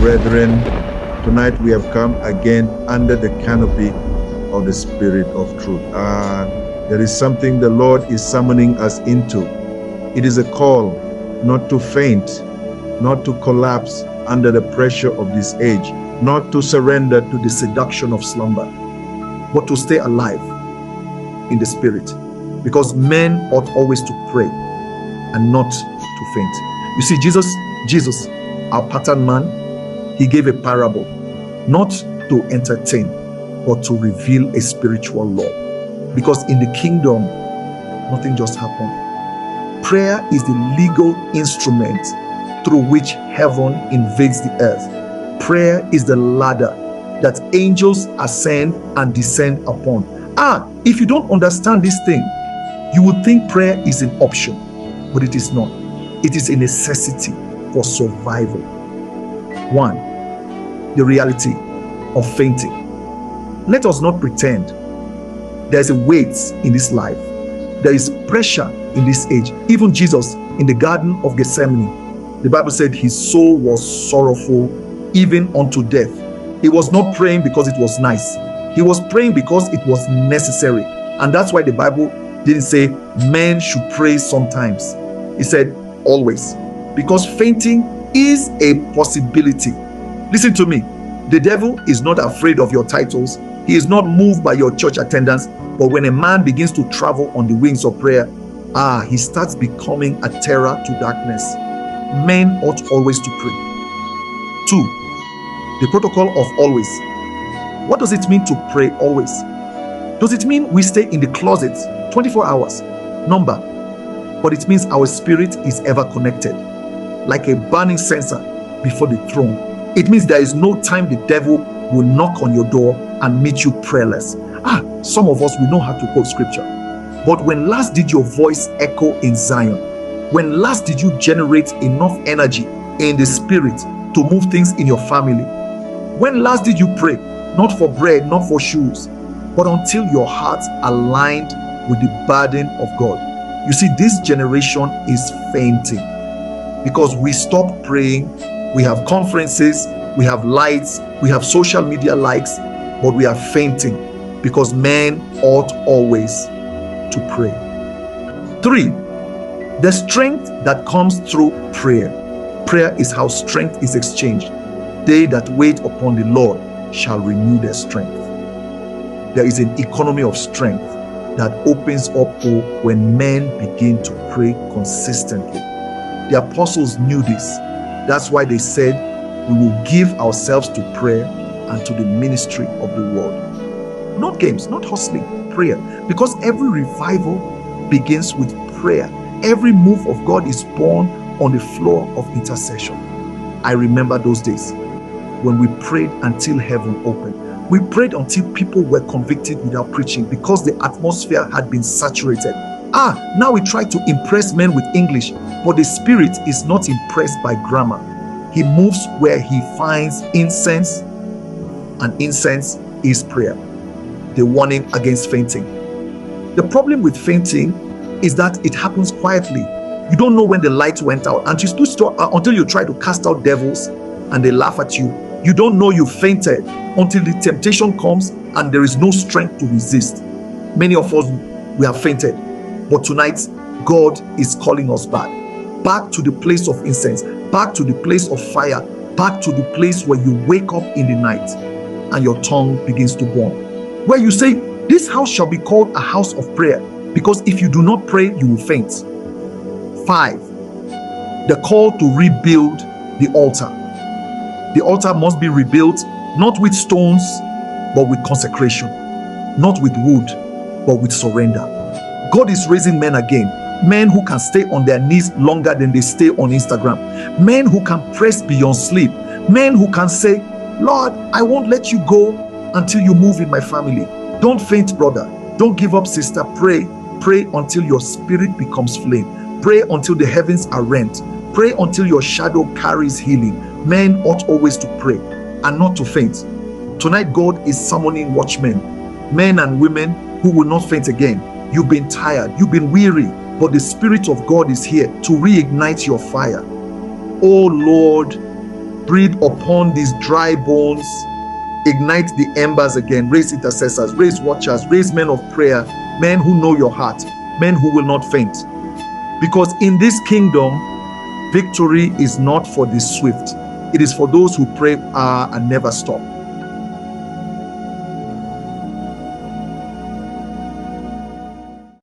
brethren, tonight we have come again under the canopy of the Spirit of truth. There is something the Lord is summoning us into. It is a call not to faint, not to collapse under the pressure of this age, not to surrender to the seduction of slumber, but to stay alive in the Spirit. Because men ought always to pray and not to faint. You see, Jesus, our pattern man, he gave a parable, not to entertain, but to reveal a spiritual law. Because in the kingdom, nothing just happened. Prayer is the legal instrument through which heaven invades the earth. Prayer is the ladder that angels ascend and descend upon. If you don't understand this thing, you would think prayer is an option, but it is not. It is a necessity for survival. 1, the reality of fainting. Let us not pretend there's a weight in this life. There is pressure in this age. Even Jesus in the Garden of Gethsemane, the Bible said his soul was sorrowful even unto death. He was not praying because it was nice. He was praying because it was necessary. And that's why the Bible didn't say men should pray sometimes. It said always. Because fainting is a possibility. Listen to me. The devil is not afraid of your titles. He is not moved by your church attendance. But when a man begins to travel on the wings of prayer, he starts becoming a terror to darkness. Men ought always to pray. 2, the protocol of always. What does it mean to pray always? Does it mean we stay in the closet 24 hours? Number. But it means our spirit is ever connected, like a burning censer before the throne. It means there is no time the devil will knock on your door and meet you prayerless. Some of us, we know how to quote scripture. But when last did your voice echo in Zion? When last did you generate enough energy in the spirit to move things in your family? When last did you pray? Not for bread, not for shoes, but until your heart aligned with the burden of God. You see, this generation is fainting because we stop praying. We have conferences, we have lights, we have social media likes, but we are fainting because men ought always to pray. 3, the strength that comes through prayer. Prayer is how strength is exchanged. They that wait upon the Lord shall renew their strength. There is an economy of strength that opens up when men begin to pray consistently. The apostles knew this. That's why they said, we will give ourselves to prayer and to the ministry of the word. Not games, not hustling, prayer. Because every revival begins with prayer. Every move of God is born on the floor of intercession. I remember those days when we prayed until heaven opened. We prayed until people were convicted without preaching because the atmosphere had been saturated. Now we try to impress men with English, but the Spirit is not impressed by grammar. He moves where he finds incense, and incense is prayer. The warning against fainting. The problem with fainting is that it happens quietly. You don't know when the light went out until you try to cast out devils and they laugh at you. You don't know you fainted until the temptation comes and there is no strength to resist. Many of us, we have fainted. But tonight, God is calling us back to the place of incense, back to the place of fire, back to the place where you wake up in the night and your tongue begins to burn. Where you say, this house shall be called a house of prayer, because if you do not pray, you will faint. 5, the call to rebuild the altar. The altar must be rebuilt, not with stones, but with consecration. Not with wood, but with surrender. God is raising men again. Men who can stay on their knees longer than they stay on Instagram. Men who can press beyond sleep. Men who can say, Lord, I won't let you go until you move in my family. Don't faint, brother. Don't give up, sister. Pray. Pray until your spirit becomes flame. Pray until the heavens are rent. Pray until your shadow carries healing. Men ought always to pray and not to faint. Tonight, God is summoning watchmen, men and women who will not faint again. You've been tired, you've been weary, but the Spirit of God is here to reignite your fire. Oh Lord, Breathe upon these dry bones. Ignite the embers again. Raise intercessors, raise watchers, raise men of prayer, men who know your heart, men who will not faint. Because in this kingdom, victory is not for the swift. It is for those who pray and never stop.